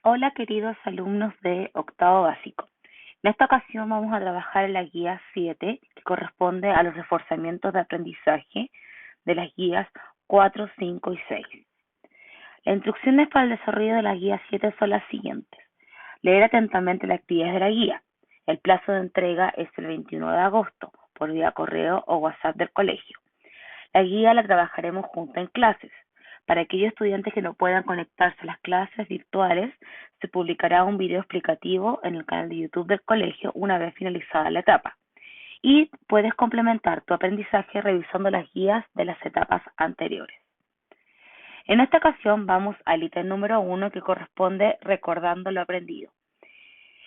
Hola queridos alumnos de octavo básico. En esta ocasión vamos a trabajar en la guía 7, que corresponde a los reforzamientos de aprendizaje de las guías 4, 5 y 6. Las instrucciones para el desarrollo de la guía 7 son las siguientes. Leer atentamente las actividades de la guía. El plazo de entrega es el 21 de agosto, por vía correo o WhatsApp del colegio. La guía la trabajaremos junto en clases. Para aquellos estudiantes que no puedan conectarse a las clases virtuales, se publicará un video explicativo en el canal de YouTube del colegio una vez finalizada la etapa. Y puedes complementar tu aprendizaje revisando las guías de las etapas anteriores. En esta ocasión vamos al ítem número 1 que corresponde recordando lo aprendido.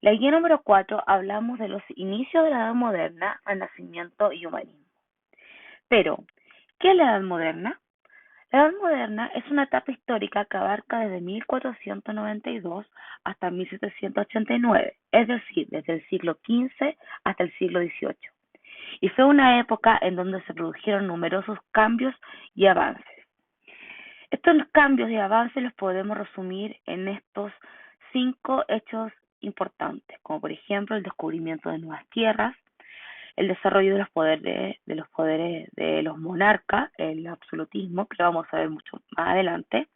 La guía número 4 hablamos de los inicios de la Edad Moderna, Renacimiento y Humanismo. Pero, ¿qué es la Edad Moderna? La Edad Moderna es una etapa histórica que abarca desde 1492 hasta 1789, es decir, desde el siglo XV hasta el siglo XVIII. Y fue una época en donde se produjeron numerosos cambios y avances. Estos cambios y avances los podemos resumir en estos 5 hechos importantes, como por ejemplo el descubrimiento de nuevas tierras, el desarrollo de los monarcas, el absolutismo, que lo vamos a ver mucho más adelante,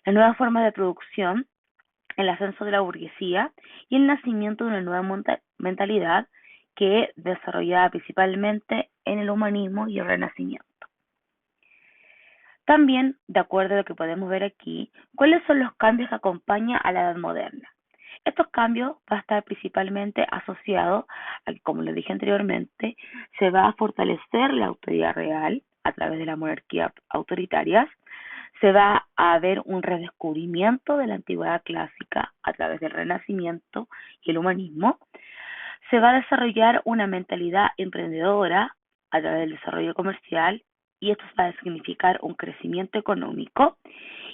las nuevas formas de producción, el ascenso de la burguesía y el nacimiento de una nueva mentalidad que desarrollada principalmente en el humanismo y el renacimiento. También, de acuerdo a lo que podemos ver aquí, cuáles son los cambios que acompañan a la Edad Moderna. Estos cambios van a estar principalmente asociados a que, como les dije anteriormente, se va a fortalecer la autoridad real a través de la monarquía autoritarias, se va a haber un redescubrimiento de la antigüedad clásica a través del Renacimiento y el humanismo, se va a desarrollar una mentalidad emprendedora a través del desarrollo comercial y esto va a significar un crecimiento económico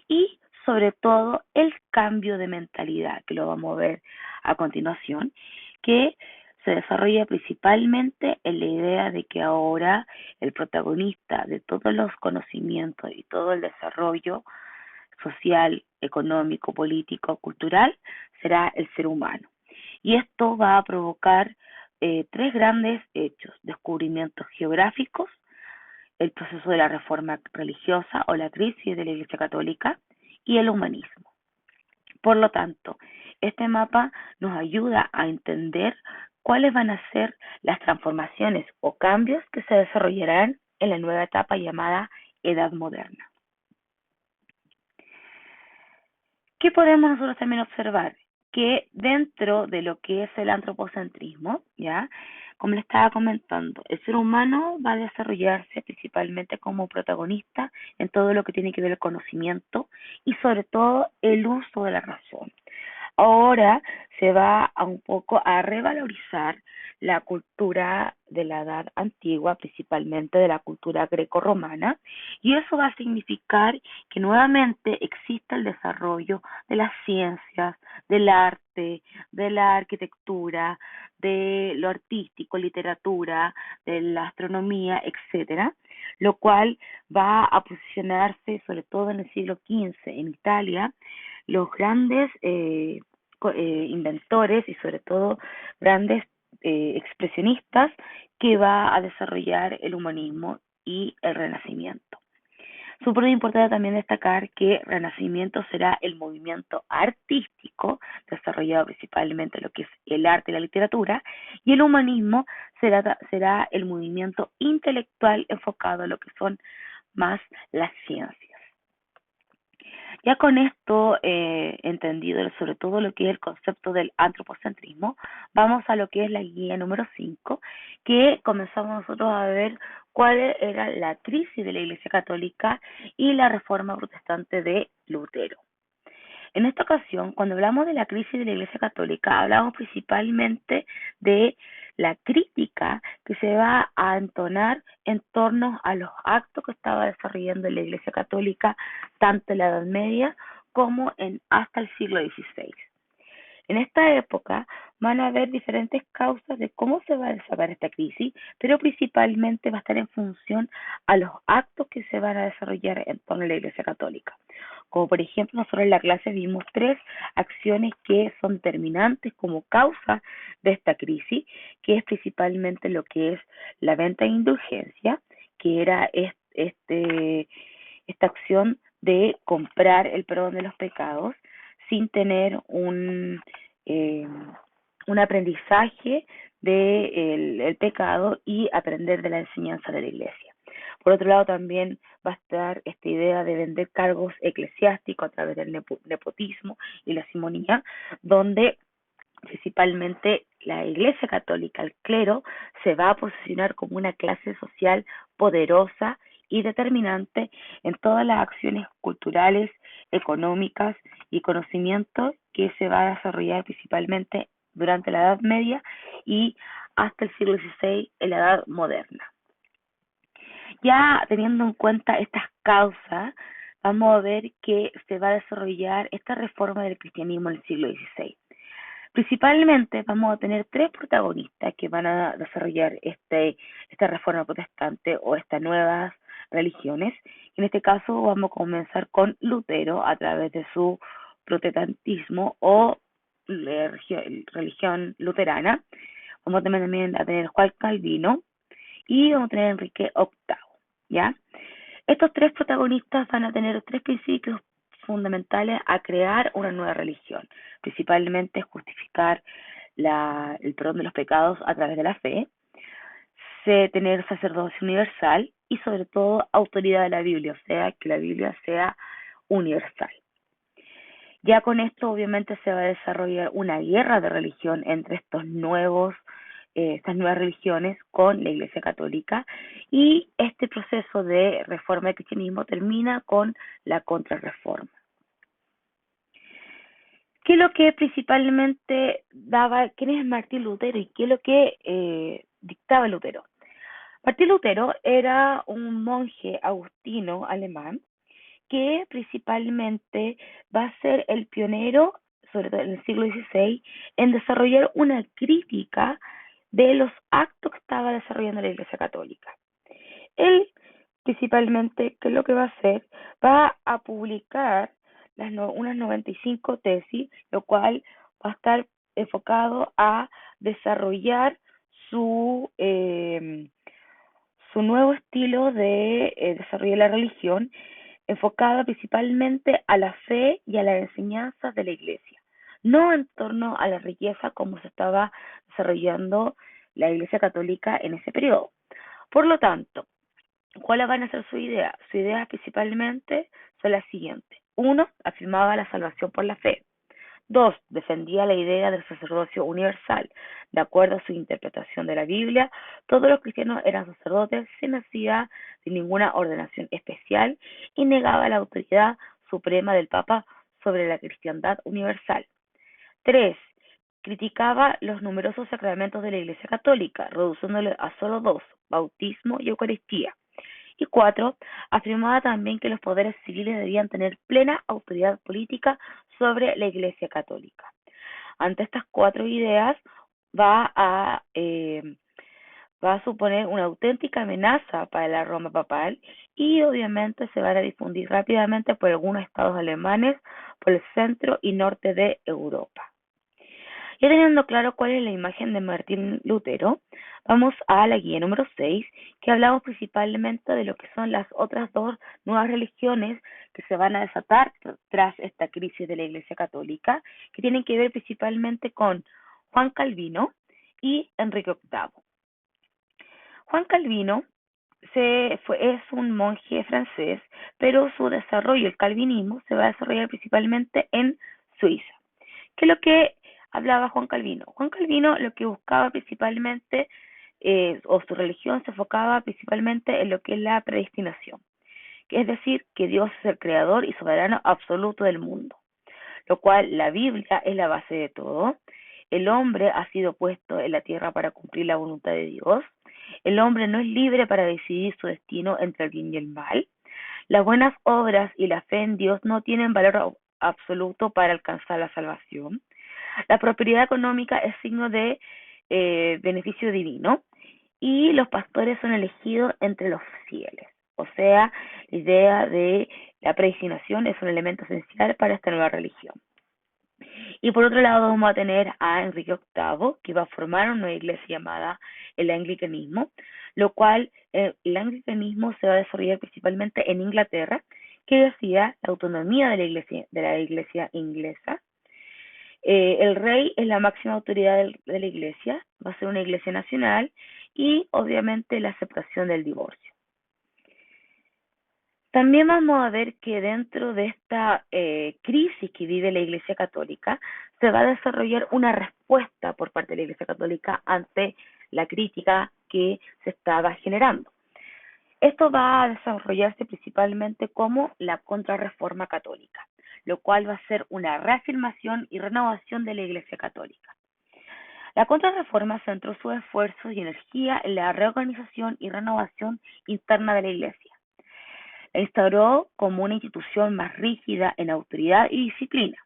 y sobre todo el cambio de mentalidad, que lo vamos a ver a continuación, que se desarrolla principalmente en la idea de que ahora el protagonista de todos los conocimientos y todo el desarrollo social, económico, político, cultural será el ser humano. Y esto va a provocar tres grandes hechos: descubrimientos geográficos, el proceso de la reforma religiosa o la crisis de la Iglesia Católica y el humanismo. Por lo tanto, este mapa nos ayuda a entender cuáles van a ser las transformaciones o cambios que se desarrollarán en la nueva etapa llamada Edad Moderna. ¿Qué podemos nosotros también observar? Que dentro de lo que es el antropocentrismo, ¿ya? Como le estaba comentando, el ser humano va a desarrollarse principalmente como protagonista en todo lo que tiene que ver el conocimiento y sobre todo el uso de la razón. Ahora se va a un poco a revalorizar la cultura de la edad antigua, principalmente de la cultura grecorromana, y eso va a significar que nuevamente exista el desarrollo de las ciencias, del arte, de la arquitectura, de lo artístico, literatura, de la astronomía, etcétera, lo cual va a posicionarse sobre todo en el siglo XV en Italia los grandes inventores y sobre todo grandes expresionistas que va a desarrollar el humanismo y el renacimiento. Súper importante también destacar que Renacimiento será el movimiento artístico desarrollado principalmente en lo que es el arte y la literatura, y el humanismo será el movimiento intelectual enfocado en lo que son más las ciencias. Ya con esto entendido sobre todo lo que es el concepto del antropocentrismo, vamos a lo que es la guía número 5, que comenzamos nosotros a ver cuál era la crisis de la Iglesia Católica y la reforma protestante de Lutero. En esta ocasión, cuando hablamos de la crisis de la Iglesia Católica, hablamos principalmente de la crítica que se va a entonar en torno a los actos que estaba desarrollando la Iglesia Católica, tanto en la Edad Media como hasta el siglo XVI. En esta época van a haber diferentes causas de cómo se va a desatar esta crisis, pero principalmente va a estar en función a los actos que se van a desarrollar en torno a la Iglesia Católica. Como por ejemplo, nosotros en la clase vimos tres acciones que son determinantes como causa de esta crisis, que es principalmente lo que es la venta de indulgencia, que era esta acción de comprar el perdón de los pecados sin tener eh, un aprendizaje del el pecado y aprender de la enseñanza de la iglesia. Por otro lado, también va a estar esta idea de vender cargos eclesiásticos a través del nepotismo y la simonía, donde principalmente la Iglesia Católica, el clero, se va a posicionar como una clase social poderosa y determinante en todas las acciones culturales, económicas y conocimientos que se va a desarrollar principalmente durante la Edad Media y hasta el siglo XVI en la Edad Moderna. Ya teniendo en cuenta estas causas, vamos a ver que se va a desarrollar esta reforma del cristianismo en el siglo XVI. Principalmente vamos a tener tres protagonistas que van a desarrollar esta reforma protestante o estas nuevas religiones. En este caso vamos a comenzar con Lutero a través de su protestantismo o religión luterana. Vamos también a tener Juan Calvino y vamos a tener Enrique VIII, ¿ya? Estos tres protagonistas van a tener tres principios fundamentales a crear una nueva religión, principalmente justificar el perdón de los pecados a través de la fe, tener sacerdocio universal y sobre todo autoridad de la Biblia, o sea, que la Biblia sea universal. Ya con esto obviamente se va a desarrollar una guerra de religión entre estas nuevas religiones con la Iglesia Católica y este proceso de reforma del cristianismo termina con la contrarreforma. ¿Qué es lo que principalmente quién es Martín Lutero y qué es lo que dictaba Lutero? Martín Lutero era un monje agustino alemán que principalmente va a ser el pionero, sobre todo en el siglo XVI, en desarrollar una crítica de los actos que estaba desarrollando la Iglesia Católica. Él, principalmente, ¿qué es lo que va a hacer? Va a publicar unas 95 tesis, lo cual va a estar enfocado a desarrollar su nuevo estilo de desarrollo de la religión, enfocada principalmente a la fe y a las enseñanzas de la iglesia, no en torno a la riqueza como se estaba desarrollando la iglesia católica en ese periodo. Por lo tanto, ¿cuáles van a ser sus ideas? Sus ideas principalmente son las siguientes. Uno, afirmaba la salvación por la fe. Dos, defendía la idea del sacerdocio universal. De acuerdo a su interpretación de la Biblia, todos los cristianos eran sacerdotes sin necesidad de ninguna ordenación especial y negaba la autoridad suprema del Papa sobre la cristiandad universal. Tres, criticaba los numerosos sacramentos de la Iglesia Católica, reduciéndolo a solo dos, bautismo y Eucaristía. Y cuatro, afirmaba también que los poderes civiles debían tener plena autoridad política sobre la Iglesia Católica. Ante estas cuatro ideas va a suponer una auténtica amenaza para la Roma papal y obviamente se van a difundir rápidamente por algunos estados alemanes por el centro y norte de Europa. Ya teniendo claro cuál es la imagen de Martín Lutero, vamos a la guía número 6, que hablamos principalmente de lo que son las otras dos nuevas religiones que se van a desatar tras esta crisis de la Iglesia Católica, que tienen que ver principalmente con Juan Calvino y Enrique VIII. Juan Calvino es un monje francés, pero su desarrollo, el calvinismo, se va a desarrollar principalmente en Suiza. ¿Qué es lo que hablaba Juan Calvino? Juan Calvino lo que buscaba principalmente, o su religión se enfocaba principalmente en lo que es la predestinación, que es decir, que Dios es el creador y soberano absoluto del mundo, lo cual la Biblia es la base de todo. El hombre ha sido puesto en la tierra para cumplir la voluntad de Dios. El hombre no es libre para decidir su destino entre el bien y el mal. Las buenas obras y la fe en Dios no tienen valor absoluto para alcanzar la salvación. La prosperidad económica es signo de beneficio divino y los pastores son elegidos entre los fieles. O sea, la idea de la predestinación es un elemento esencial para esta nueva religión. Y por otro lado vamos a tener a Enrique VIII, que va a formar una nueva iglesia llamada el anglicanismo, lo cual el anglicanismo se va a desarrollar principalmente en Inglaterra, que decía la autonomía de la iglesia inglesa. El rey es la máxima autoridad de la iglesia, va a ser una iglesia nacional y obviamente la aceptación del divorcio. También vamos a ver que dentro de esta crisis que vive la Iglesia Católica se va a desarrollar una respuesta por parte de la Iglesia Católica ante la crítica que se estaba generando. Esto va a desarrollarse principalmente como la Contrarreforma Católica, lo cual va a ser una reafirmación y renovación de la Iglesia Católica. La Contrarreforma centró sus esfuerzos y energía en la reorganización y renovación interna de la Iglesia. La instauró como una institución más rígida en autoridad y disciplina.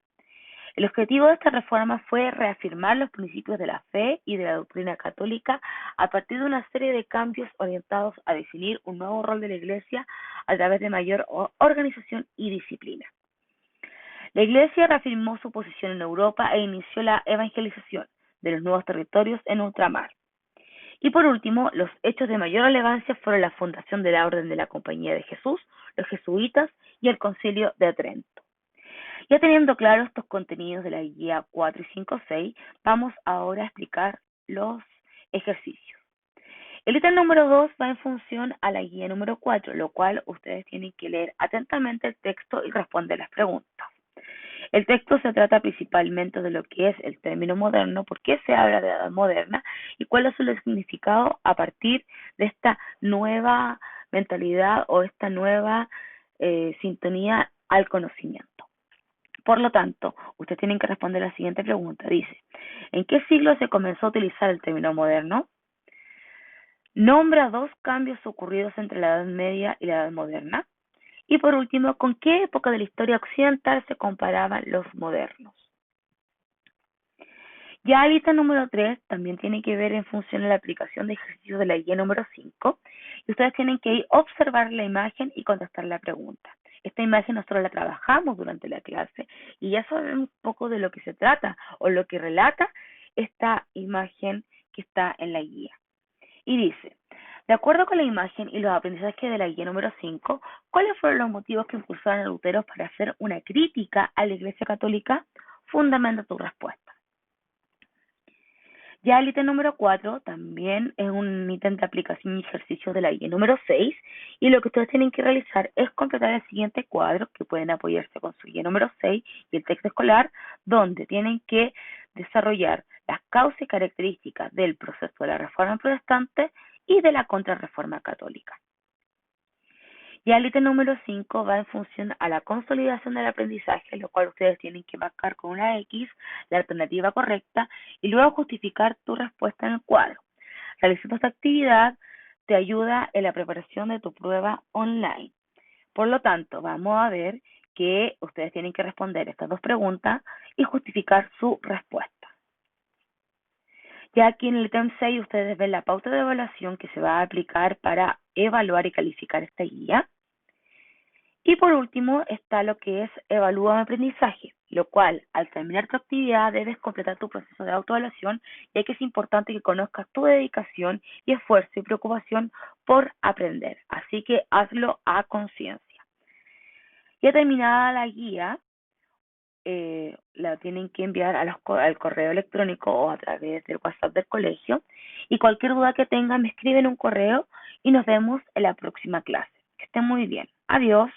El objetivo de esta reforma fue reafirmar los principios de la fe y de la doctrina católica a partir de una serie de cambios orientados a definir un nuevo rol de la Iglesia a través de mayor organización y disciplina. La Iglesia reafirmó su posición en Europa e inició la evangelización de los nuevos territorios en ultramar. Y por último, los hechos de mayor relevancia fueron la fundación de la Orden de la Compañía de Jesús, los jesuitas y el Concilio de Trento. Ya teniendo claros estos contenidos de la guía 4 y 5, 6, vamos ahora a explicar los ejercicios. El ítem número 2 va en función a la guía número 4, lo cual ustedes tienen que leer atentamente el texto y responder las preguntas. El texto se trata principalmente de lo que es el término moderno, por qué se habla de edad moderna y cuál es su significado a partir de esta nueva mentalidad o esta nueva sintonía al conocimiento. Por lo tanto, ustedes tienen que responder la siguiente pregunta. Dice, ¿en qué siglo se comenzó a utilizar el término moderno? Nombra 2 cambios ocurridos entre la Edad Media y la Edad Moderna. Y por último, ¿con qué época de la historia occidental se comparaban los modernos? Ya el ítem número 3 también tiene que ver en función de la aplicación de ejercicios de la guía número 5. Y ustedes tienen que ir a observar la imagen y contestar la pregunta. Esta imagen nosotros la trabajamos durante la clase y ya sabemos un poco de lo que se trata o lo que relata esta imagen que está en la guía. Y dice, de acuerdo con la imagen y los aprendizajes de la guía número 5, ¿cuáles fueron los motivos que impulsaron a Lutero para hacer una crítica a la Iglesia Católica? Fundamenta tu respuesta. Ya el ítem número 4 también es un ítem de aplicación y ejercicio de la guía número 6 y lo que ustedes tienen que realizar es completar el siguiente cuadro que pueden apoyarse con su guía número 6 y el texto escolar donde tienen que desarrollar las causas y características del proceso de la Reforma Protestante y de la Contrarreforma Católica. Ya el ítem número 5 va en función a la consolidación del aprendizaje, lo cual ustedes tienen que marcar con una X la alternativa correcta y luego justificar tu respuesta en el cuadro. Realizando esta actividad te ayuda en la preparación de tu prueba online. Por lo tanto, vamos a ver que ustedes tienen que responder estas 2 preguntas y justificar su respuesta. Ya aquí en el ítem 6 ustedes ven la pauta de evaluación que se va a aplicar para evaluar y calificar esta guía. Y por último está lo que es evalúa mi aprendizaje, lo cual al terminar tu actividad debes completar tu proceso de autoevaluación, ya que es importante que conozcas tu dedicación y esfuerzo y preocupación por aprender. Así que hazlo a conciencia. Ya terminada la guía, la tienen que enviar al correo electrónico o a través del WhatsApp del colegio. Y cualquier duda que tengan me escriben un correo y nos vemos en la próxima clase. Que estén muy bien. Adiós.